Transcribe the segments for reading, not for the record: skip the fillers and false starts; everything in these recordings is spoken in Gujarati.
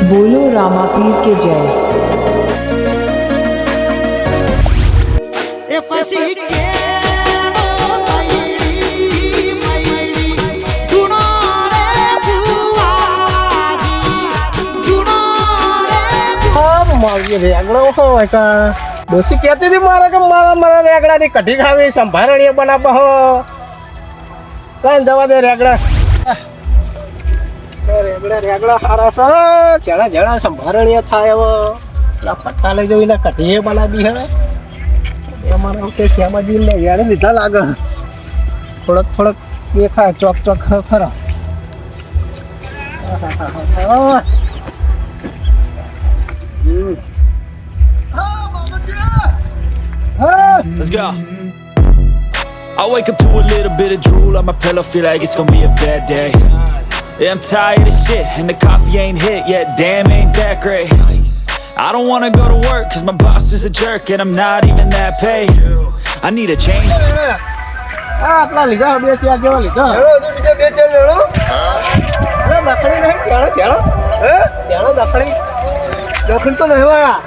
बोलो रामापीर के जय। એ પછી કેળો તૈડી મૈડી જુણો રે ભુવાજી જુણો રે મારી રેગડો હોય કે ડોસી કહેતી હતી મારે કે મારા રેગડાની કઢી ખાવી સંભારણીએ બનાવવા હો કઈ જવા દે રેગડા રેગડા સારા છે જણા સંભારણીએ થાય હવે પેલા પટ્ટા લઈ જઈને કઢીએ બનાવી હવે અમારે વખતે શ્યામાજી ને યાર લીધા લાગે થોડક દેખાય ચોક ખરા Let's go. I wake up to a little bit of drool on my pillow, feel like it's gonna be a bad day. Yeah, I'm tired of shit, and the coffee ain't hit yet, damn ain't that great. I don't wanna go to work, cause my boss is a jerk, and I'm not even that paid. I need a change. આટલા લીધા બે ચાર જેવા લીધા બે ચાર લેણો દખણી નહીં ચાલો દખણી તો નહીં વાળા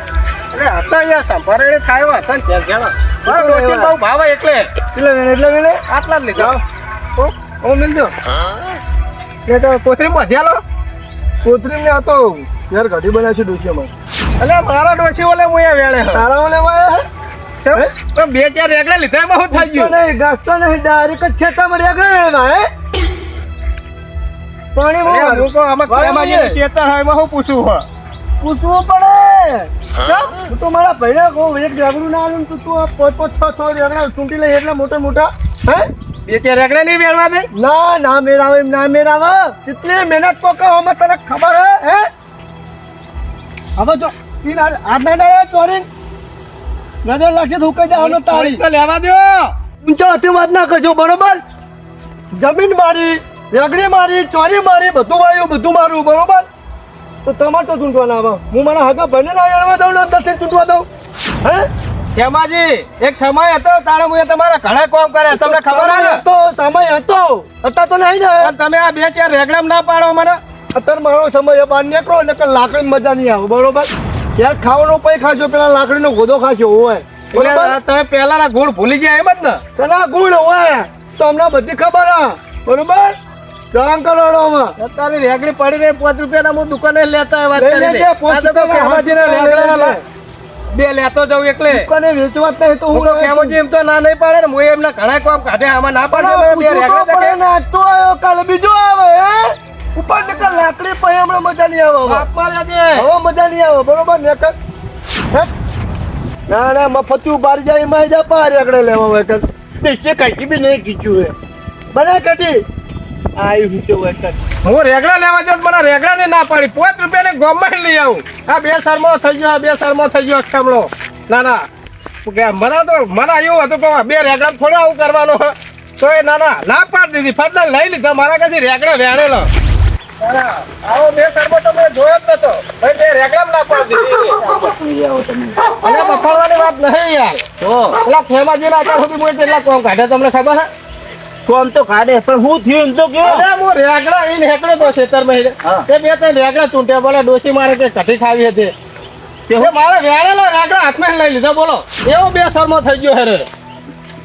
એટલે હતા અહીંયા સંભારણી થાય હતા ને ત્યાં બહુ ભાવ એટલે આટલા જ લીધા હું મિલજો એ તો કોથરી મધ્યા લો કોથરી ને હતો યાર ઘડી બનાવશે ડોસી અમારે એટલે મારા ડોસી ઓલે હું વેળે તારા ઓલે બે ચાર રેગડા લીધા એમાં શું થઈ ગયું નહીં ગાસ્તો નહીં ડાયરેક્ટ જ ખેતરમાં રેગડા વેળવા હે પાણી હું તો આમાં ખેતર હોય એમાં હું પૂછવું પડે હું તો મારા ભાઈને કહું એક રેગડું ના આલું તું પાંચ છ રેગડા ચૂંટી લઈ એટલે મોટા હે બે ચાર રેગડા નહીં વેળવા દે ના મેરાવે ના મેરાવે કેટલી મહેનત પોકે આમાં તને ખબર હે હવે જો આજના દાડે ચોરી નજર લાગશે તો હુકાઈ જવાનો તારી લેવા દો ઊંચો હાથી વાત ના કરજો બરોબર જમીન મારી રેગડી મારી ચોરી મારી બધું મારું બરોબર તો તમારે તો ચૂંટવાના આવે હું મારા હગા ભાઈને ના વેળવા દઉં ને દર્શન ચૂંટવા દઉં હે ખેમાજી એક સમય હતો તારે હું તમારા ઘણા કામ કરે તમને ખબર હતો સમય હતો અત્યારે તો નહીં ને તમે આ બે ચાર રેગડામ ના પાડો મને અત્યારે મારો સમય બહાર નીકળો એટલે લાકડી મજા નહીં આવે બરોબર ક્યાંક ખાવાનું પૈ ખાજો પેલા લાકડીનો ગોદો ખાજો હોય તમે પેલાના ગુણ ભૂલી ગયા એમ જ ને પેલા ગુણ હોય તો અમને બધી ખબર હા બરોબર ગરમ કરોડો અત્યારે રેગડી પડી રહી 5 રૂપિયાના હું દુકાને લેતા બે લેતો જાઉં એકલે દુકાને વેચવા જ નહીં તો હું કેમ એમ તો ના નહીં પાડે ને હું એમના ઘણા કામ કાઢે આમાં ના પાડે નાખતો આવ્યો કાલે બીજો આવે ઉપર નીકળ લાકડી પછી હમણાં મજા નહીં આવે હવે મજા નહીં આવે બરોબર ને ના મફતી બાર જાય એમાં જા પાર એકડે લેવા હોય દેખે કઈ બી નહીં કીધું હે બને કટી હું રેગડા લેવા જાઉં મને રેગડા ને ના પાડી 5 રૂપિયા ને ગોમાં લઈ આવું આ બે શરમો થઈ ગયો ખેમલો ના મને એવું હતું કે બે રેગડા થોડો આવું કરવાનો તો એ ના પાડી દીધી ફટલા લઈ લીધા મારા કાથી રેગડા વેણેલો આવો બે શરમો તો મેં જોયો જ નતો ભાઈ બે રેગડા ના પાડી દીધી અને બફાડવાની વાત નહીં યાર તો પેલા ખેમાજી ના અત્યાર સુધી કેટલા કોમ કાઢે તમને ખબર હે કોમ તો કાઢે પણ હું થયું તો કે હું રેગડા ઈને હેકડો તો ખેતર માં તે બે ત્રણ રેગડા ચૂંટ્યા બોલે ડોસી મારે કે કઢી ખાવી હતી તે હું મારે વેળેલો રેગડા હાથમાં લઈ લીધો બોલો એવો બે શરમો થઈ ગયો હેરે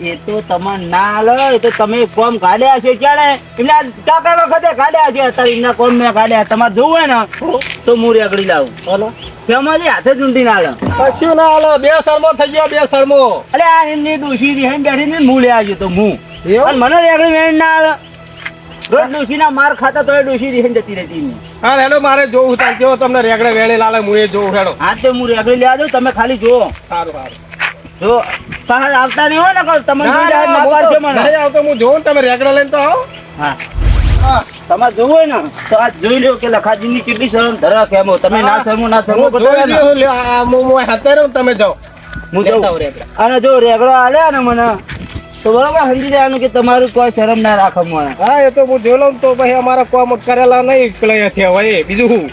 એ તો તમને ના લો એ તો તમે કોમ કાઢ્યા છે ક્યારે એમના કાકા વખતે કાઢ્યા છે અત્યારે એમના કોમ મેં કાઢ્યા તમારે જોવું હોય ને તો હું રેગડી લાવું બોલો ફેમાજી હાથે ચૂંટી ના લો કશું ના હાલો બે શરમો થઈ ગયો બે શરમો અરે આ એમની ડોસી રહી બેઠી હું લે આવજો તો હું અને મને રેગડી વેણ ના આવે રોજ ડોસીના માર ખાતા તો એ ડોસી રહી જતી રહેતી હા હેલો મારે જોવું તાર કેવો તમને રેગડે વેળે લાલે હું એ જોઉં હેડો હા તો હું રેગડી લઈ આવજો તમે ખાલી જુઓ સારું જો પાછા આવતા નહીં હોય ને તમે નહીં આવતો હું જોઉં તમે રેગડા લઈને તો આવો હા તમારે જોવું હોય ને તો આ જોઈ લો કે લખાજીની કેટલી શરમ ધરા કેમો તમે ના શરમો તમે જાઓ હું જાઉં અને જો રેગડો આલ્યા ને મને તો બરાબર સમજી જવાનું કે તમારું કોઈ શરમ ના રાખો મને હા એ તો હું જોઈ તો પછી અમારા કોમ કરેલા નહીં પેલા થયા હોય બીજું શું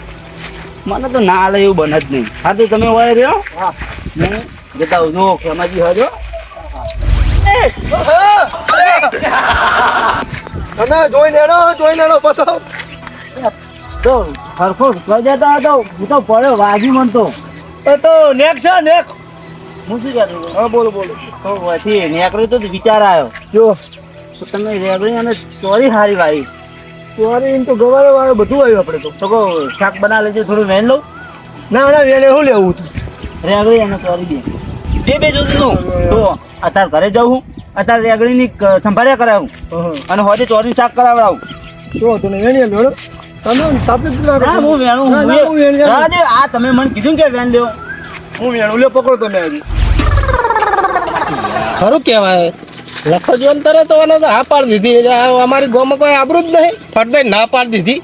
મને તો ના હાલે એવું બને જ નહીં હા તો તમે હોય રહ્યો હા હું જતા આવું જો ખેમાજી હજો તમે જોઈ લેણો બધો તો હરખો કહી દેતા હતો હું તો પડ્યો વાગી મન તો એ તો નેક છે નેક. હું શું કહેતો હતો? હા બોલો બોલો. તો પછી નેકળ્યું તો વિચાર આવ્યો જો તો તમે રેગડી અને ચોરી હારી વાવી તમારે એમ તો ગવારે વાળો બધું આવ્યું આપણે તો. તો કહો શાક બના લેજો થોડું વેન લઉં ના ના વેલે શું લેવું હતું? રેગડી અને ચોરી બે જોતું તો અત્યારે ઘરે જાઉં અત્યારે રેગડીની સંભાળ્યા કરાવું અને હોજે ચોરી શાક કરાવડાવું શું હતું ને વેણી લેવો તમે તાપી હા હું વેણું ના, ના, હું વેણ હા, દે, આ તમે મને કીધું કે વેન લેવો હું વેણું લે પકડો તમે આવી. ખરું કહેવાય લખો જીવન તરે તો એને તો હા પાડી દીધી અમારી ગામમાં કોઈ આબરું જ નહીં ફટભાઈ ના પાડી દીધી.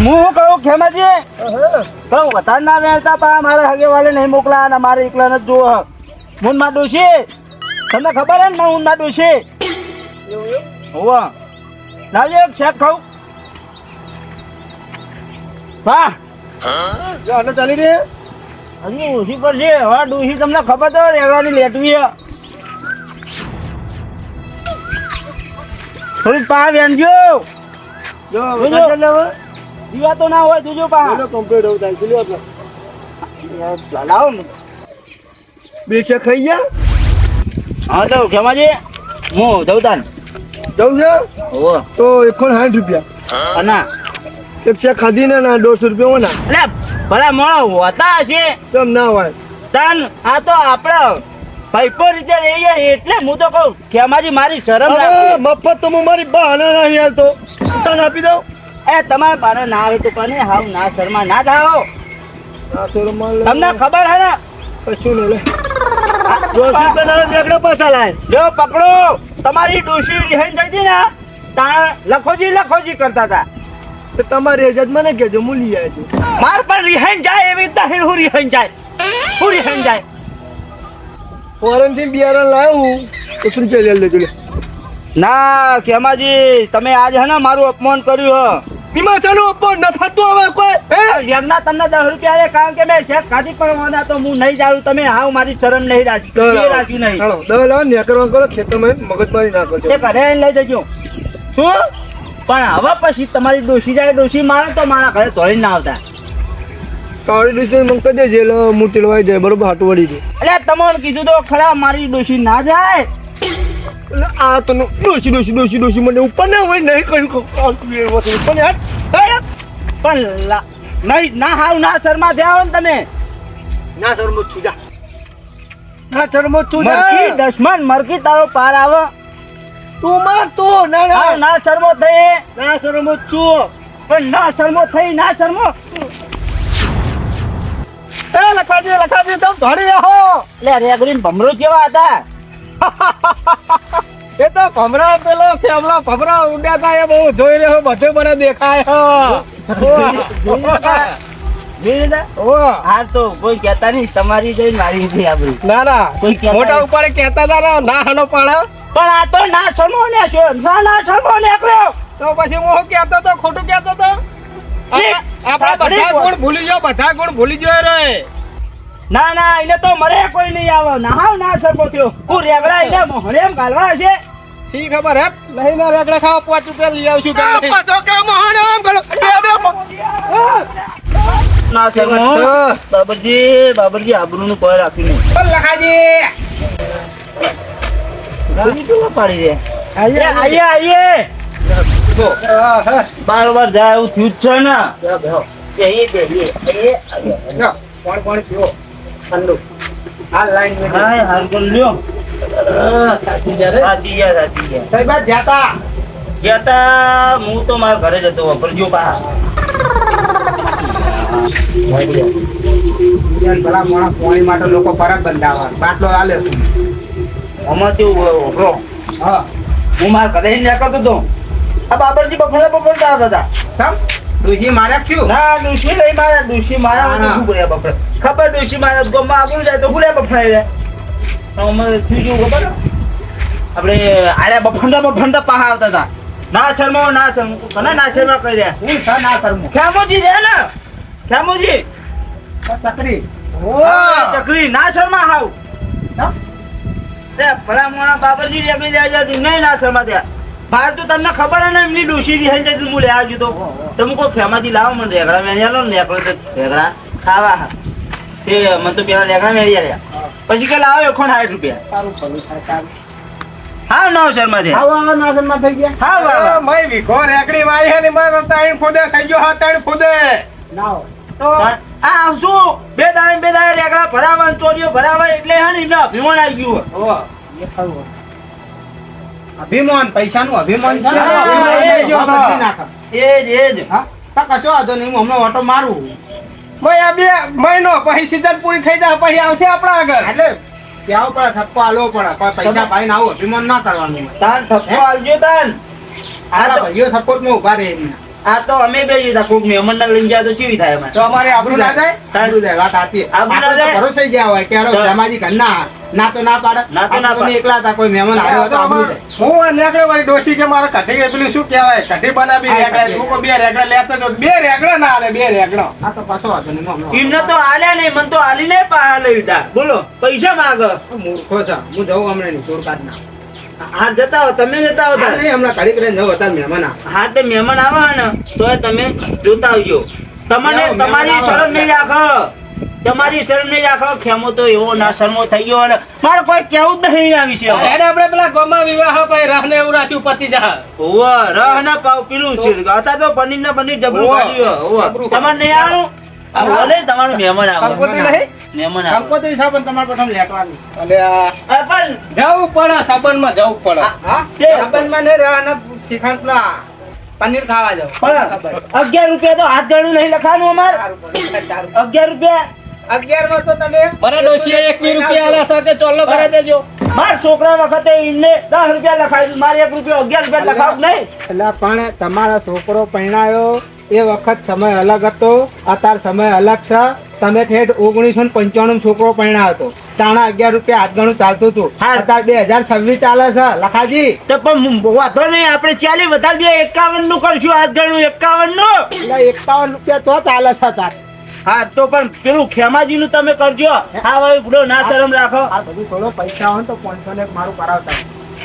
હું શું કહું ખેમાજી કહું વધારે ના વેણતા પણ મારે હગે વાલે નહીં મોકલા અને મારે એકલા ને જો હું ના ડોશી તમને ખબર હે ને હું ના ડોશી હોવા લાવજો એક શેક ખાઉં વાહ જો આને ચાલી રે. હજી ઓછી પર છે હવે ડોશી તમને ખબર તો રેવાની લેટવી હે. થોડીક પા વેણજો જો જોજો. વધારે લેવો. જીવા તો ના હોય જોજો પા બોલો કમ્પ્લીટ હોવું થાય. ચલો આપણે લાવો ને બે છે ખાઈ ગયા. હા તો ખેમાજી હું જવતાન જવું છે ઓહો તો 160 રૂપિયા. અના એક છે ખાધી ને ના 150 રૂપિયા હોના. એટલે ભલા મોણો હતા હશે કેમ ના હોય? તન આ તો આપણે પૈપો રીતે રહીએ એટલે હું તો કહું ખેમાજી મારી શરમ અરે રાખજો મફત તો હું મારી બહાને નહીં હાલતો. તને આપી દઉં. એ તમારે બારે ના આવે તો પણ હાવ ના શર્મા ના થાઓ આ તો રૂમાલ લે. તમને ખબર હે ને કશું નહીં લે. 200 રૂપિયા રેગડા પાછા લાય. જો પકડો તમારી ડોશી રિહાઈ જઈ હતી ને ત્યાં લખોજી કરતા હતા તો તમારી એજાત મને કહેજો હું લઈ આવ્યો છું. માર પણ રિહાઈ જાય એવી રીતના હું રિહાઈ જાય ફોરેન થી બિયારણ લાવ્યું તો શું છે લે લેજો લે. ના ખેમાજી તમે આજ હે ને મારું અપમાન કર્યું બીમા ચાલુ પણ નફાતું હવે કોઈ હે? હે યજ્ઞા તમને 10 રૂપિયા આલે કારણ કે મેં ચેક ખાધી પણ હોના તો હું નહીં જાઉં તમે હાવ મારી શરમ નહીં રાખ્યું નહીં હાલો દવા લાવો ને કરવા કરો ખેતરમાં મગજમારી ના કરજો. એ ઘરે આવીને લઈ જજો શું પણ હવે પછી તમારી ડોશી મારે તો મારા ઘરે ધોઈ ના આવતા કાળી ડિસ્ટન્સ મંગ કરી દેજે એટલે હું ટેલવાઈ જાય બરોબર હાટું વળી દે. એટલે તમને કીધું તો ખરા મારી ડોશી ના જાય એટલે આ તો ડોશી મને ઉપર ના હોય નહીં કહ્યું પણ યાર પણ નહીં ના હાવ ના શર્મા થયા હો ને તમે ના શરમો છું જા. ના શરમો છું મરકી જા. દશમન મરકી તારો પાર આવે તું માર તું ના હાવ ના ના શર્મો થઈ ના શરમો છું. પણ ના શર્મો થઈ ના શર્મો એ લખાજી તમે ધોડી આવો. એટલે રેગડીન ભમરો કેવા હતા એ તો ભમરા પેલો કેવલા ભમરા ઉડ્યા હતા એ બહુ જોઈ રહ્યો બધે મને દેખાય હા તો કોઈ કહેતા નહીં તમારી જઈ મારી જઈ આપડી ના ના કોઈ કહેતા મોટા નહીં. ઉપર કહેતા હતા ના હનો પાડે પણ આ તો ના શર્મો ને છો ના શર્મો નીકળ્યો તો પછી હું કહેતો તો ખોટું કહેતો તો આપણા બધા ગુણ ભૂલી જાઓ બધા ગુણ ભૂલી ગયો રે. ના એને તો મરે કોઈ નહીં આવે ના હાવ ના શર્મો થયો હું રેગડા એને મોહરેમ ગાલવા છે શી ખબર હે નહીં ના રેગડા ખાવા 5 રૂપિયા લઈ આવશું પાછો કે મોહન આમ કરો ના શર્મો બાબરજી આબરૂ નું કોઈ રાખ્યું નહીં લખાજી ગાડી કેવા પાડી દે આઈએ આઈએ બારોબાર જાય એવું થયું જ છે ને કોણ પીવો ઠંડુ હાલ લાઈન મે હા હાલ કર લ્યો સાચી જાય સાચી ગયા કઈ બાદ જાતા ગયા તા હું તો મારા ઘરે જતો વાપરજો બા ભલા મોણા પાણી માટે લોકો ફરક બંધાવા બાટલો આલે આમાંથી ઉભરો હા હું મારા ઘરે નીકળતો હતો આ બાબરજી બફળતા આવતા હતા સમ દુજી મારે ક્યું ના ડુશી લઈ મારા ડુશી મારા ના, વખતે ના. શું બોલ્યા બફળે ખબર ડુશી મારા ગોમાં આગળ જાય તો ભૂલ્યા બફળાઈ જાય તો અમારે થયું શું ખબર આપણે આયા બફંડા પાહા આવતા હતા ના શર્મો કને ના શર્મા કરી રહ્યા હું સા ના કરમું ખ્યામોજી રે ને ખ્યામોજી ચકરી ચકરી ના શર્મા હાવ એ ભલા મોણા બાબરજી રેગડી જાય નહીં ના શર્મા ત્યાં બહાર તો તમને ખબર હે ને એમની ડોશી રહી જતી હું લેવા ગયો તો તમે કોઈ ફેમાંથી લાવો મને રેગડા મેળ્યા લો ને રેગડો તો રેગડા ખાવા હા તે મને તો પેલા રેગડા મેળ્યા રહ્યા પછી કે લાવો 160 રૂપિયા હા નવ શર્મા છે આવા નાસનમાં થઈ ગયા હા વાહ મય વિખો રેકડી વાઈ હે ને માર તાઈન ખોદે થઈ ગયો હા તાઈન ખોદે ના તો આ આવશું બે દાડે રેગડા ભરાવા ચોરીઓ ભરાવા એટલે હે ને એમને અભિમાન આવી ગયું ઓ એ ખરું અભિમાન પૈસાનું અભિમાન છે હા, અભિમાન એ થઈ ગયો જ. બદલી નાખો. એ જ હા તા કશો વાંધો નહીં હું હમણાં ઓટો મારું મય આ બે મહિનો પછી સીઝન પૂરી થઈ જાય પછી આવશે આપણા આગળ એટલે ક્યાં પર ઠપકો આલો પડે પણ પૈસા ભાઈ ના આવું અભિમાન ના કરવાનું તાન ઠપકો આલજો તાન આપણા ભાઈઓ સપોર્ટમાં ઉભા રહે એમના. આ તો અમે બે જતા કોક મહેમાન ના લઈને જાય તો ચીવી થાય અમારે તો અમારે આબરૂ ના જાય આબરૂ જાય વાત સાચી આબરૂ ના આપણે તો જાય. ભરોસે ગયા હોય કે હાલો તો. જમાજી ઘરના ના તો ના પાડે ના તો ના આપણે પાડે. એકલા હતા કોઈ મહેમાન આવ્યો તો આબરૂ જાય. હું લેકડે વાળી ડોશી કે મારે કઢી પેલું શું કહેવાય કઢી બનાવી હા, રેગડા કઢી. તું કોઈ બે રેગડા લેતો તો બે રેગડા ના આલે બે રેગડા આ તો પાછો વાંધો નહીં હમણાં. એમને તો આલ્યા નહીં મને તો આલીને પાહા લઈ લીધા બોલો પૈસા માંગ મૂર્ખો છે હું જઉં હમણાં નહીં ચોર કાઢના હા જતા હો તમે જતા હો હા તાન. નહીં હમણાં ઘડીક રહીને જવું અત્યારે મહેમાન આવે. હા તે મહેમાન આવે ને તોય તમે જોતા આવજો તમને મહેમાન તમારી આવે. શરમ નહીં રાખો તમારી શરમ નહીં રાખો ખેમો તો એવો ના શરમો થઈ ગયો અને મારે કોઈ કેવું જ નહીં આ વિશે એને આપણે પેલા ગોમાં વિવાહ ભાઈ રહને એવું રાખ્યું પતિ જા ઓવા રહ ના પાવ પેલું છે હતા તો પનીર ના પનીર જબરું ઓવા. કાઢ્યું ઓવા જબરું તમારે નહીં આવવાનું આ બોલે તમારું મહેમાન આવે કંકોત્રી નહીં? મહેમાન આવે કંકોત્રી છે પણ તમારે પ્રથમ લેટવાની અલે આ આ પણ જવું પડે સાબનમાં જવું પડે હા તે સાબનમાં નહીં રહેવાના શિખાન પેલા પનીર ખાવા જાવ પણ 11 રૂપિયા તો હાથ ગણું નહીં લખાનું અમાર 11 રૂપિયા 11 માં તો તમે બરા ડોશીએ 21 રૂપિયા આલા સાથે ચોલ્લો ભરાઈ દેજો માર છોકરા વખતે એને 10 રૂપિયા લખાયું મારે 1 રૂપિયા 11 રૂપિયા લખાવ નહીં એટલે પણ તમારો છોકરો પરણાયો એ વખત સમય અલગ હતો અત્યારે સમય અલગ છે તમે ઠેઠ 1995 છોકરો પરણાયો હતો તાણા 11 રૂપિયા હાથ ગણું ચાલતું હતું હા. અત્યારે 2026 ચાલે છે લખાજી તો પણ વાંધો નહીં આપણે 40 વધારી દઈએ 51 નું કરશું હાથ ગણું 51 નું એટલે 51 રૂપિયા તો ચાલે છે તાર હા તો પણ પેલું ખેમાજી નું તમે કરજો હા ભાઈ બુડો ના શરમ રાખો આ બધું થોડો પૈસા હોય ને તો 500 ને એક મારું કરાવતા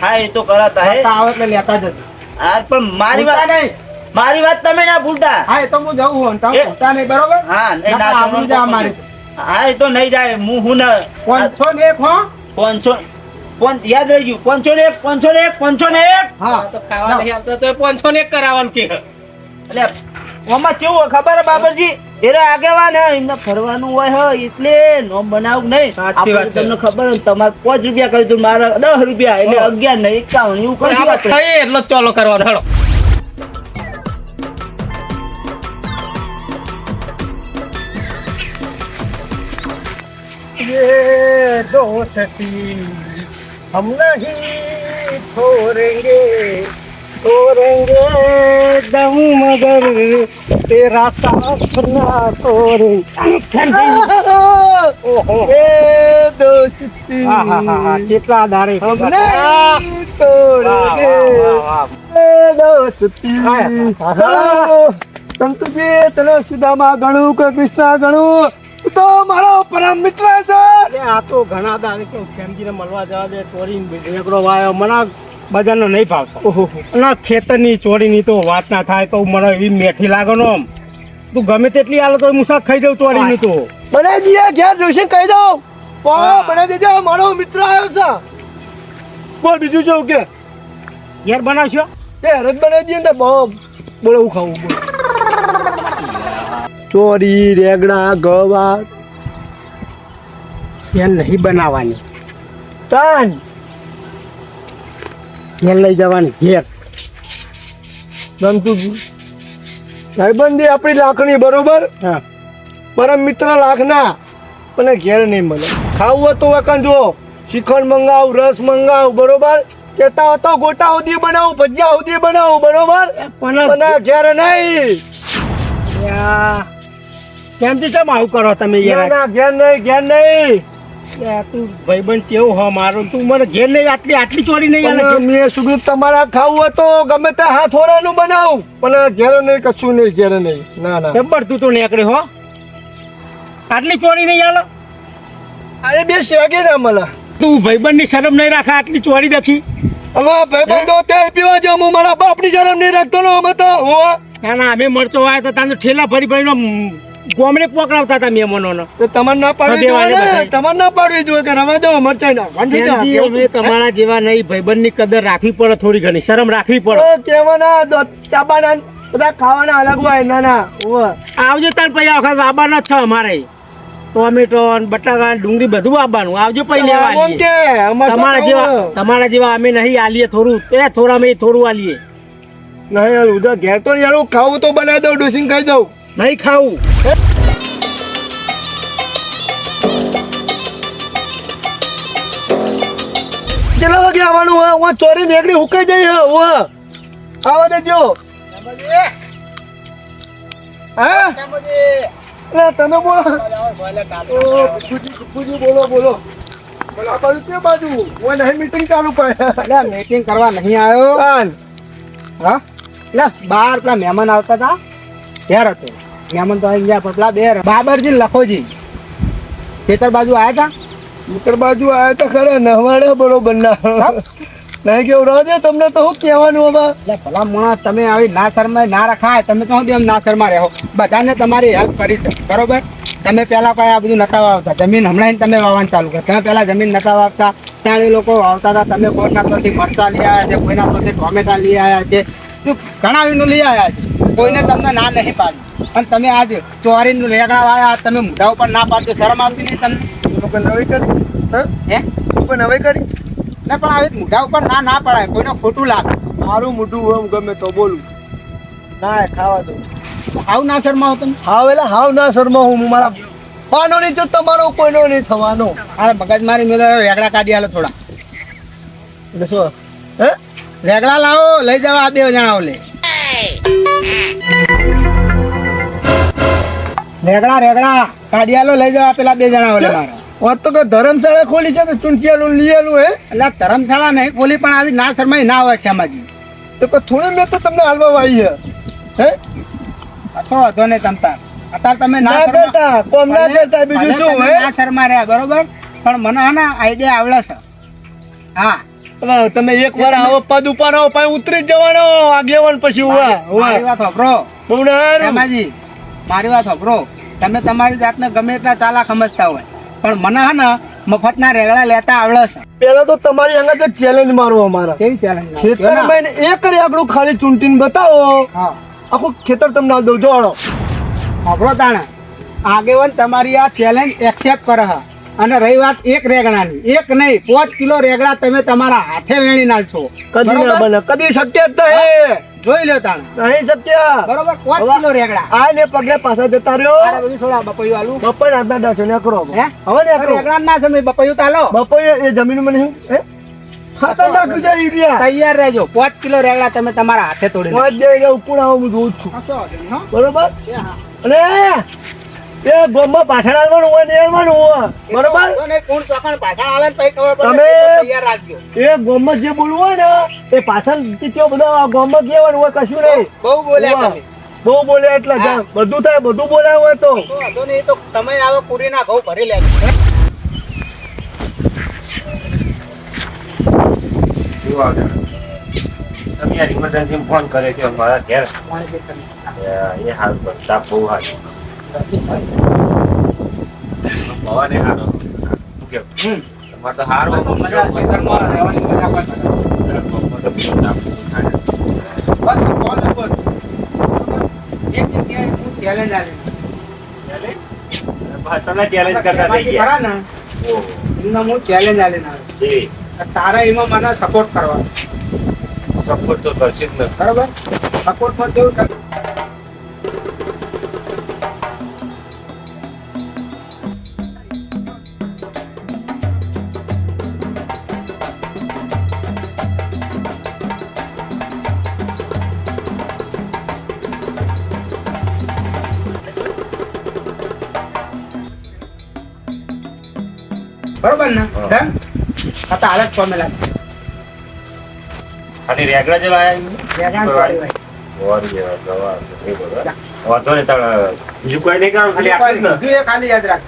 હા એ તો કરાતા હે હતા આવે એટલે લેતા જજો હા પણ મારી ભૂલતા વાત નહીં. મારી વાત તમે ના ભૂલતા હા એ તો હું જઉં હું તમે એ- ભૂલતા નહીં બરોબર હા નહીં નકર ના આબરૂ શરમ જાય અમારી. હા એ તો નહીં જાય હું ના 500 ને એક હો 500 યાદ રહી ગયું 501 હા તો ખાવા નહીં આવતો તો 500 ને એક કરાવવાનું કે એટલે આમાં કેવું હોય ખબર હે બાબરજી એરા આગેવાન હે એમને ફરવાનું હોય હે એટલે નોમ બનાવું નહીં સાચી વાત છે. તમને ખબર હે તમારે 5 રૂપિયા કરી દઉં મારે 10 રૂપિયા એટલે 11 ને 51 એવું કરશું આપણે. ખાઈએ એટલો જ ચોલ્લો કરવાનો હેડો ये दोस्ती हम नहीं छोड़ेंगे छोड़ेंगे दम मगर तेरा साथ ना छोड़ेंगे ये दोस्ती કેટલા દાડે हम नहीं छोड़ेंगे ये दोस्ती સંતજી તને સુદામા ગણું કે કૃષ્ણ ગણું તું તો મારો પરમ મિત્ર છે આ તો ઘણા દાડે કે ખેમજીને મળવા જવા દે ચોરી ઢેકડો વાયો મને બજારનો નહીં ભાવતો અને ખેતરની ચોરીની તો વાત ના થાય તો મને એવી મેઠી લાગે નો આમ તું ગમે તેટલી આલો તો મુસાક ખાઈ દઉં ચોરીની તો બનાજી ઘેર જોઈશે કહી દઉં બના દેજે મારો મિત્ર આવ્યો છે બોલ બીજું જેવું કે ઘેર બનાવશો એ હરજ બનાવી દઈએ ને બહુ બોલો હું ખાવું બોલ ચોરી રેગડા ગવા ઘેર નહીં બનાવવાની તાન ઘેર લઈ જવાની ઘેર ગમતું ભાઈબંધી આપણી લાખની બરોબર હા પરમ મિત્ર લાખના પણ ઘેર નહીં મળે ખાવું હોય તો વખત જો શ્રીખંડ મંગાવ રસ મંગાવ બરોબર કેતા હતો ગોટા સુધી બનાવું ભજીયા સુધી બનાવું બરોબર પણ ઘેર નહીં કેમથી કેમ આવું કરો તમે ના ઘેર નહીં તું ભાઈબંધ કેવું હો મારો તું મને ઘેર નહીં આટલી ચોરી નહીં મેં શું તમારા ખાવું હોય તો ગમે તે હાથ હોરાનું બનાવું પણ ઘેર નહીં કશું નહીં ઘેર નહીં ના ના જબ્બર તું તો નીકળે હો આટલી ચોરી નહીં આલો અરે બે શેગે ના મળે તું ભાઈબંધ ની શરમ નહીં રાખે આટલી ચોરી દેખી હવે ભાઈબંધો તેલ પીવા જાવ હું મારા બાપની શરમ નહીં રાખતો ને અમે તો ના ના અમે મરચો વાય તો તાને ઠેલા ફરી ફરીને ગોમડે પકડાવતા હતા મહેમાનોનો. તો તમારે ના પાડવી જોઈએ ને બધાય. તમારે ના પાડવી જોઈએ કે રવા દો મરચાઈ ના વાંધી જા જેનથી અમે તમારા જેવા નહીં, ભાઈબંધની કદર રાખવી પડે, થોડી ઘણી શરમ રાખવી પડે. કેવાના ચાબાના બધા ખાવાના અલગ હોય ના ના ઓવા આવજો તાર પછી વખત આવવાના જ છે અમારે. ટોમેટો ને બટાકા ને ડુંગળી બધું આવવાનું. આવજો પછી લેવા આમ આલીએ. કે અમાર તમારા જેવા અમે નહીં આલીએ થોડું, એ થોડા અમે થોડું આલીએ. નહીં યાર ઉધર ઘેર તો યાર હું ખાવું તો બનાવી દઉં ડોસીને ખાઈ દઉં નહીં ખાવું. કેટલા વાગે આવવાનું હોય હું ચોરી નીકળી હુકાઈ જઈ હું આવા દેજો હા એટલે તમે બોલો પૂછી બોલો બોલો આ બાજુ તે બાજુ હું નહીં મીટિંગ ચાલુ કરે એટલે મીટિંગ કરવા નહીં આવ્યો. કાન હા એટલે બાર પેલા મહેમાન આવતા હતા ઘેર હતો. મહેમાન તો આવી ગયા પણ પેલા બે બાબરજી ને લખોજી ખેતર બાજુ આવ્યા હતા. ઉત્તર બાજુ આવ્યા તો ખરા નહવાડે બરોબર ના નહીં કેવું રહે તમને તો શું કહેવાનું આમાં એટલે ભલા માણસ તમે આવી ના શરમાય ના રખાય, તમે તો શું એમ ના શરમા રહો. બધાને તમારી હેલ્પ કરી છે બરોબર. તમે પહેલા કઈ આ બધું નતા વાવતા, જમીન હમણાં તમે વાવવાનું ચાલુ કરો. તમે પહેલા જમીન નતા વાવતા ત્યાં એ લોકો વાવતા હતા. તમે કોઈના પરથી મરચા લઈ આવ્યા છે, કોઈના પરથી ટોમેટા લઈ આવ્યા છે, ઘણા વીનું લઈ આવ્યા છે. કોઈને તમને ના નહીં પાડી. અને તમે આજ ચોરીનું રેગડા વાયા, તમે મોઢા ઉપર ના પાડતો શરમ આવતી નહીં તમને? લોકો નવી કરી હે લોકો નવી કરી ને પણ આવી મોઢા ઉપર ના ના પડાય, કોઈને ખોટું લાગે. મારું મોઢું હોય હું ગમે તો બોલું ના ખાવા દઉં આવું ના શરમાવો તમે. હાવ એટલે હાવ ના શર્મા હું મારા પાનો નહીં જો તમારો કોઈનો નહીં થવાનો અરે મગજ મારી મેં રેગડા કાઢી આલો થોડા. એટલે શું હે રેગડા લાવો, લઈ જવા આ બે જણા લે. રેગડા કાઢી આલો, લઈ જવા પેલા બે જણા ઓલે મારા. વાત તો કે ધર્મશાળા ખોલી છે તો ચૂંટિયાલું લીયેલું હે એટલે ધર્મશાળા નહીં ખોલી પણ આવી ના શરમાઈ ના હોય ખેમાજી. તો કોઈ થોડી મેં તો તમને હાલવા આવી છે હે અથવા વાંધો નહીં તમતાર. અત્યારે તમે ના ના શરમા- કરતા કોમ ના કરતા બીજું ભલે શું તમે હે ના શરમા રહ્યા બરોબર, પણ મને હે ને આઈડિયા આવડે છે. હા હવે તમે એક વાર આવો પદ ઉપર આવો પછી ઉતરી જ જવાનો આગેવાન પછી મારી ઉવા વાત સાંભળો બહુ ના ખેમાજી, મારી વાત સાંભળો. તમે તમારી જાતને ગમે એટલા ચાલાક સમજતા હોય પણ મને હે ને મફતના રેગડા લેતા આવડે છે. પેલા તો તમારી અંગત એક ચેલેન્જ મારવો અમારા કેવી ચેલેન્જ? ખેતરમાં એને એક રેગડું ખાલી ચૂંટીને બતાવો હા આખું ખેતર તમને આ દઉં જોડો સાંભળો તાણે આગેવાન તમારી આ ચેલેન્જ એક્સેપ્ટ કરે છે. અને રહી વાત એક રેગડાની, એક નહીં 5 કિલો રેગડા તમે તમારા હાથે વેણી નાખશો. કદી ના બરોબર? બને કદી શક્ય જ નહીં જોઈ લો તાણે નહીં શક્ય બરોબર. 5 કિલો રેગડા. આ ને પગલે પાછા જતા અરે રહ્યો બધું થોડા બપૈયું આલું. બપોર રાતના દસ ને કરો હે? હવે ને કરો રેગડા ના સમય બપૈયું તાલો. બપોરે એ જમીન માં નહીં હે ખાતર નાખ્યું છે યુરિયા તૈયાર રહેજો. 5 કિલો રેગડા તમે તમારા હાથે તોડી નાખો. પાંચ બે ઉપર આવો હું જોઉં જ છું કશો વાંધો નહીં, હો. બરોબર એ હા. અને એ ગોમમાં પાછળ આવવાનું હોય ને આવવાનું હોય બરોબર વાંધો નહીં, કોણ ચોકણ પાછળ આવે ને પછી ખબર પડે તમે- કે તૈયાર રાખજો. એ ગોમમાં જે બોલવું હોય ને એ પાછળ કયો બધા ગોમમાં કહેવાનું હોય કશું નહીં બહુ બોલ્યા વાહ. તમે. બહુ બોલે એટલે હા. જાણ. બધું થાય બધું બોલાય હોય તો કશો વાંધો નહીં, એ તો તમે આવો પૂરીના ઘઉં ભરી લેજો. તમે યાર ઇમરજન્સી ફોન કરે કે મારા ઘેર પાણી પી કરી. એ હાલ કરતા બહુ હાલ ભવાને હારો શું કેવું હમ. તમારે તો હારો મજા ખેતરમાં રહેવાની મજા પણ મજા. બસ બોલ બોલ. એક જગ્યાએ હું ચેલેન્જ આલી. તમે ચેલેન્જ કરતા થઈ ગયા ખરા ને એમનો હું ચેલેન્જ આલીને આવ્યો. જી તારે એમાં મને સપોર્ટ કરવાનો સપોર્ટ તો કરશે જ ને બરાબર. સપોર્ટમાં કેવું કરે? બરોબર ને હા. ડન. આ તો હાલત પામેલા છે. ખાલી રેગડા જેવા રેગડા આવ્યા વાંધો નહીં તારે બીજું કોઈ નહીં કરો ખાલી આટલું જ ને બીજું એ ખાલી યાદ રાખ.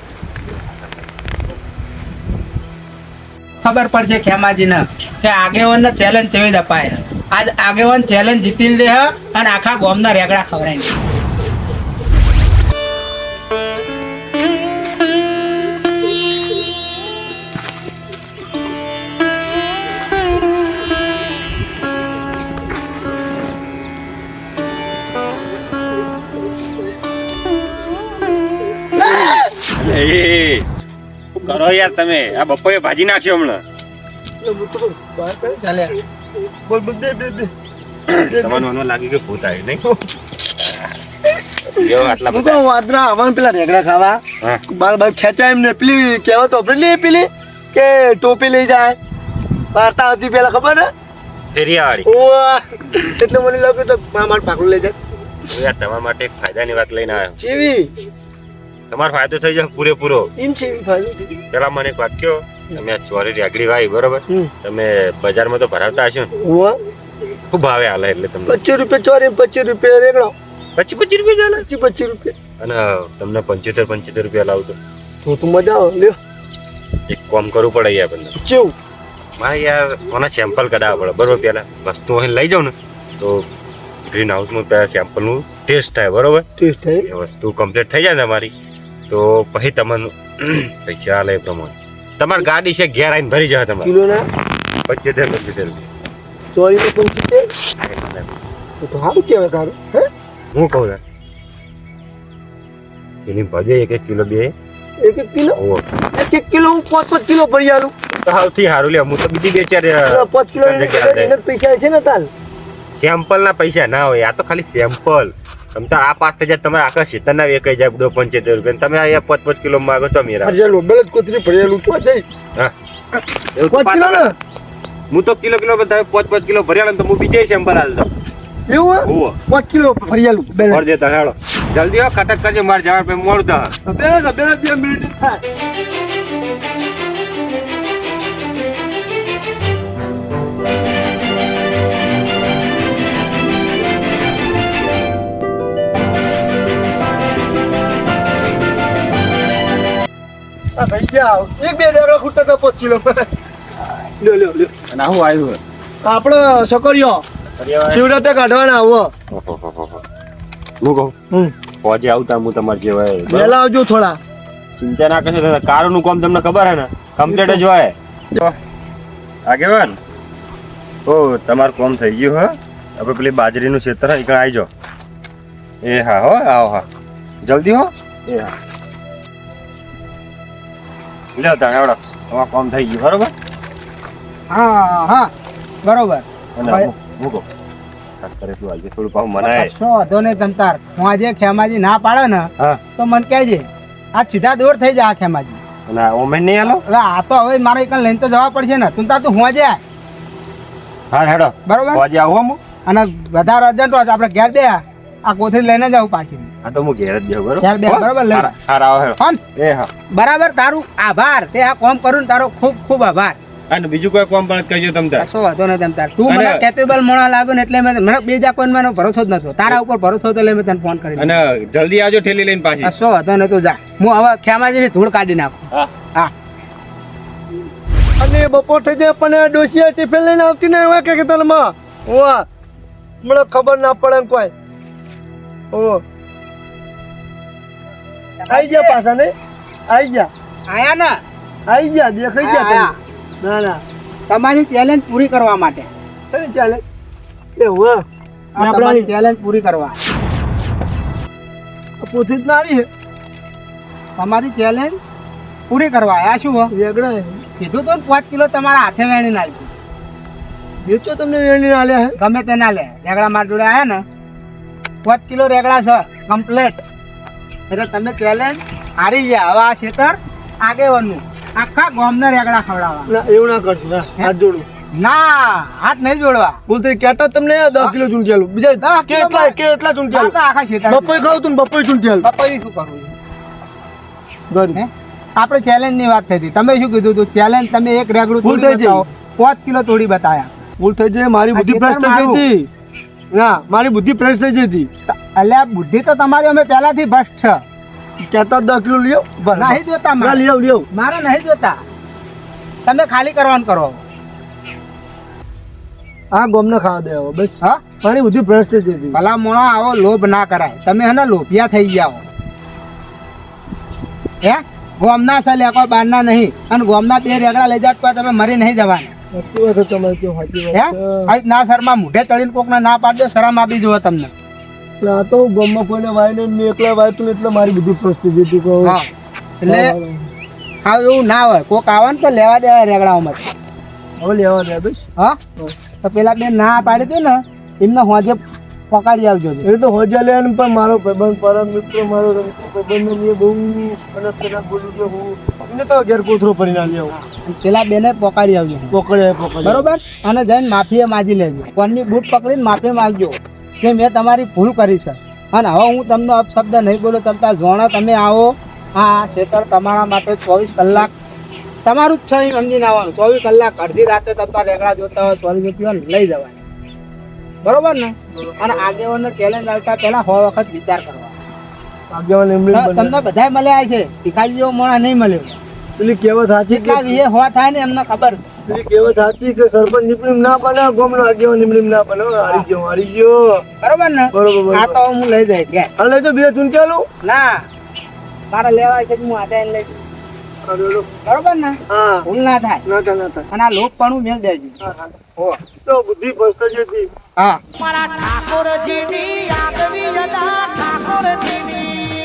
ખબર પડશે ખેમાજીને કે આગેવાનને ચેલેન્જ કેવી દપાય. આજ આગેવાન ચેલેન્જ જીતી લે હે અને આખા ગામના રેગડા ખવડાવી દે. એ શું કરો યાર તમે? આ બપોરે ભાજી નાખ્યો હમણાં. બોલ બોલ બે બે બે તમારું મને લાગ્યું કે ભૂત આવી નહીં. લ્યો, આટલા હું બધા. તો વાદરા આવવાનું પેલા રેગડા ખાવા હા. બાર બાર ખેંચાય એમને પેલી કહેવત વાપરેલી પેલી કે ટોપી લઈ જાય વાર્તા હતી પેલા ખબર ને ફેરિયાવાળી. ઓવા એટલે મને લાગ્યું તો માર પાકડું લઈ જાય યાર તમારા માટે એક ફાયદાની વાત લઈને આવ્યો. ચેવી તમારો ફાયદો થઈ જશે પૂરેપૂરો. એમ ચેવી ફાયદો પેલા મને એક વાત કહો, તમે આ ચોરી રેગડી વાવી બરોબર, તમે બજારમાં તો ભરાવતા હશો ને? ઓવા શું ભાવે હાલે એટલે તમને? 25 રૂપિયા ચોરી 25 રૂપિયા રેગડો 25 રૂપિયા ચાલે? 25 રૂપિયા અને તમને 75 રૂપિયા લાવું તો મજા આવે લ્યો એક કામ કરવું પડે યાર બંને. કેવું મારે યાર મને સેમ્પલ કઢાવવા પડે બરોબર. પેલા વસ્તુ અહીં લઈ જાઉં ને તો ગ્રીન હાઉસમાં પેલા સેમ્પલનું ટેસ્ટ થાય બરોબર. ટેસ્ટ થાય એ વસ્તુ કમ્પ્લીટ થઈ જાય ને તમારી તો પછી તમને પૈસા આલે એ પ્રમાણે તમારી ગાડી છે ઘેર આવીને ભરી જાય તમારે કિલો ના 75 રૂપિયા. ચોરી ને 75 તો સારું કહેવાય તારું હે હું કહું યાર એની ભજે 1 કિલો બે 1 કિલો ઓવો 1 કિલો હું 5 કિલો ભરી આલું સૌથી સારું લે. હું તો બીજી બે ચાર 5 કિલો એને પૈસા છે ને તાલ સેમ્પલ ના પૈસા ના હોય. આ તો ખાલી સેમ્પલ. તમે તો આ 5000 તમારે આખા સીતરના વેચાઈ જાય બધો 75 રૂપિયા. તમે અહીંયા 5 કિલો માંગો તો મેરા હરિયાલો બેલજ કોતરી ભરેલું તો જઈ હા એવું તો 5 કિલો ને હું તો કિલો તમે 5 કિલો ભર્યા તો હું બીજે સેમ્પલ હાલ દઉં. એવું ઓવો 5 કિલો ભરેલું બેલજ ભર દેતા હેડો જલ્દી હો કટક કરજો મારે જવા પે મોડું થાય. બેલજ 2 મિનિટ થાય ભાઈ જાઓ એક બે રેગડા ખૂટતા તો 5 કિલો લ્યો લ્યો લ્યો અને આવું આવ્યું આપણે સકરિયો શિવરાતે કાઢવાના આવો હું કહું પહોંચે આવતા હું તમારે જેવાય વહેલા આવજો થોડા ચિંતા ના કરશો. કારું નું કામ તમને ખબર હે ને કમ્પ્લીટ જ હોય. આગેવાન ઓ તમારું કામ થઈ ગયું હે. હવે પેલી બાજરીનું ખેતર અહીં આવી જાઓ. એ હા હો આવો હા જલ્દી હો. એ હા લ્યો તાણ એવડો તમારું કામ થઈ ગયું બરોબર. હા હા બરોબર. અને મૂકો ખાસ કરે તું આજે થોડું પાછું મનાય. કશો વાંધો નહીં તમતાર. હું આજે ખેમાજી ના પાડે ને હા તો મને કહેજે આ સીધા દોર થઈ જાય આ ખેમાજી. અને ઓમેન નહીં આલો. એટલે આ તો હવે મારે એક લઈને તો જવા પડશે ને. તું તાર તું હું આજે હા હેડો બરોબર. આજે આવું હું. અને વધારે અર્જન્ટ હોય તો આપણે ઘેર દે આ કોથળી લઈને જાવ પાછી. હા તો હું ઘેર જ જાઉં બરોબર. ઘેર બે બરોબર લઈ હારા આવો હેડો. હન એ હા બરાબર. તારું આભાર. તે આ કામ કરું ને તારો ખૂબ ખૂબ આભાર. અને બીજું કોઈ કામ પણ કરજો તમ તાર. કશો વાંધો નહીં તમતાર. તું મને અને- કેપેબલ મોણા લાગ્યો ને એટલે મને બીજા કોઈ મને ભરોસો જ નતો. તારા ઉપર ભરોસો હતો એટલે મેં તને ફોન કરી અને જલ્દી આવજો ઠેલી લઈને પાછી. કશો વાંધો નહીં. તું જા. હું હવે ખેમાજીની ધૂળ કાઢી નાખું. હા હા અને બપોર થઈ જાય પણ ડોશિયા ટિફિન લઈને આવતી ને હોય કે તલમાં ઓવા મને ખબર ના પડે ને કોઈ ઓ આઈ ગયા પાછા ને આઈ ગયા આયા ને આઈ ગયા દેખાઈ ગયા આયા. તમે. ના ના તમારી ચેલેન્જ પૂરી કરવા માટે. કઈ ચાલે એ હો આ તમારી ચેલેન્જ પૂરી કરવા. પોથી જ નારી હે તમારી ચેલેન્જ પૂરી કરવા આ શું હો? વેગડા હે કીધું તો 5 કિલો તમારા હાથે વેણી નાખી. વેચો તમને વેણી આલ્યા હે ગમે તે ના લે. રેગડા માર જોડે આયા ને 5 કિલો રેગડા છે કમ્પ્લેટ. એટલે તમે ચેલેન્જ હારી ગયા. હવે આ ખેતર આગેવાનું આખા ગામને રેગડા ખવડાવવા. ના એવું ના કરજો ના હાથ જોડું ના હાથ નહીં જોડવા. બોલતે કહેતા તમને 10 કિલો ચૂંટિયાલું બીજા 10 કિલો કેટલા આ તો ચૂંટિયાલું આખા ખેતર બપોઈ ખાવ તું બપોઈ ચૂંટિયાલું બપોઈ શું કરવું? બરાબર હે? આપણે ચેલેન્જ ની વાત થઈ હતી. તમે શું કીધું હતું? ચેલેન્જ તમે એક રેગડું ભૂલ તોડી થઈ જાય. બતાવો. 5 કિલો તોડી બતાયા. ભૂલ થઈ જાય મારી બુદ્ધિ આ ભ્રષ્ટ થઈ ખેતર ગઈ હતી ના મારી બુદ્ધિ ભ્રષ્ટ થઈ ગઈ હતી એટલે આ બુદ્ધિ તો તમારી અમે પહેલાથી ભ્રષ્ટ છે. કહેતા 10 કિલો લ્યો નહીં જોતા ના મારે. લ્યો લ્યો મારે નહીં જોતા. તમે ખાલી કરવાનું કરો. આ ગોમને ખાવા દે હવે બસ. હા મારી બધી પરિસ્થિતિ હતી. ભલા મોણો આવો લોભ ના કરાય. તમે હે ને લોભિયા થઈ ગયા હો. હે ગોમના છે લેકો બહારના નહીં. અને ગોમના 2 રેગડા લઈ જાત તો તમે મરી નહીં જવાના. સાચી વાત છે તમારી, કેવું સાચી હે વાત છે. આજ ના શરમાં મોઢે ચડીને કોકને ના પાડજો, શરમ આપી જુઓ તમને. એટલે આ તો ગોમમાં કોઈને વાય નહીં, મેં એકલા વાયતું ને એટલે મારી બધી પરિસ્થિતિ હતી કહું. હા એટલે હા એવું ના હોય. કોક આવે ને તો લેવા દેવાય રેગડાઓમાં. હવે લેવા દે બસ. હા તો પેલા બેન ના પાડી હતી ને એમને હોજે પકડી આવજો. એ તો હોજા લે ને પણ મારો ભાઈબંધ પરમ મિત્ર મારો ભાઈબંધ મેં બહુ અને પેલા બોલ્યું કે હું એને તો ઘેર કોથરો ભરી ના લેવું. પેલા બેને પકડી આવજો. પકડે બરોબર. અને જઈને માફી માગી લેજો. કોણની બૂટ પકડીને માફી માંગજો કે મેં તમારી ભૂલ કરી છે અને હવે હું તમને અપશબ્દ નહીં બોલું. તમતા જોણો તમે આવો. આ ખેતર તમારા માટે 24 કલાક તમારું જ છે એમ સમજીને આવવાનું. 24 કલાક અડધી રાતે તમારા રેગડા જોતા હોય ચોરી જોતી હોય ને લઈ જવાના. બરોબર ને. અને આગેવાનને ચેલેન્જ આવતા પહેલા 100 વખત વિચાર કરવા. આગેવાન એમની તમને બધાય મળ્યા છે. ભિખારી જેવો મોણા નહીં મળ્યો. પેલી કહેવત સાચી જેટલા વીએ હો થાય ને એમને ખબર. પેલી કહેવત સાચી કે સરપંચ નીપડીમ ના બને, ગોમનો આગેવાન નીપડીમ ના બને. હારી ગયો. બરોબર ને. બરોબર. આ તો હું લઈ જાય ગયા. હાલે તો 2 ચૂંટેલું. ના મારે લેવાય છે હું આદા લઈ જઉં. બરોબર ને. હા ભૂલ ના થાય. ના થાય. અને આ લોક પણ મેળ દેજો. હો તો બુદ્ધિ પસ્ત જતી. હા મારા ઠાકોરજીની આગવી અદા ઠાકોરજીની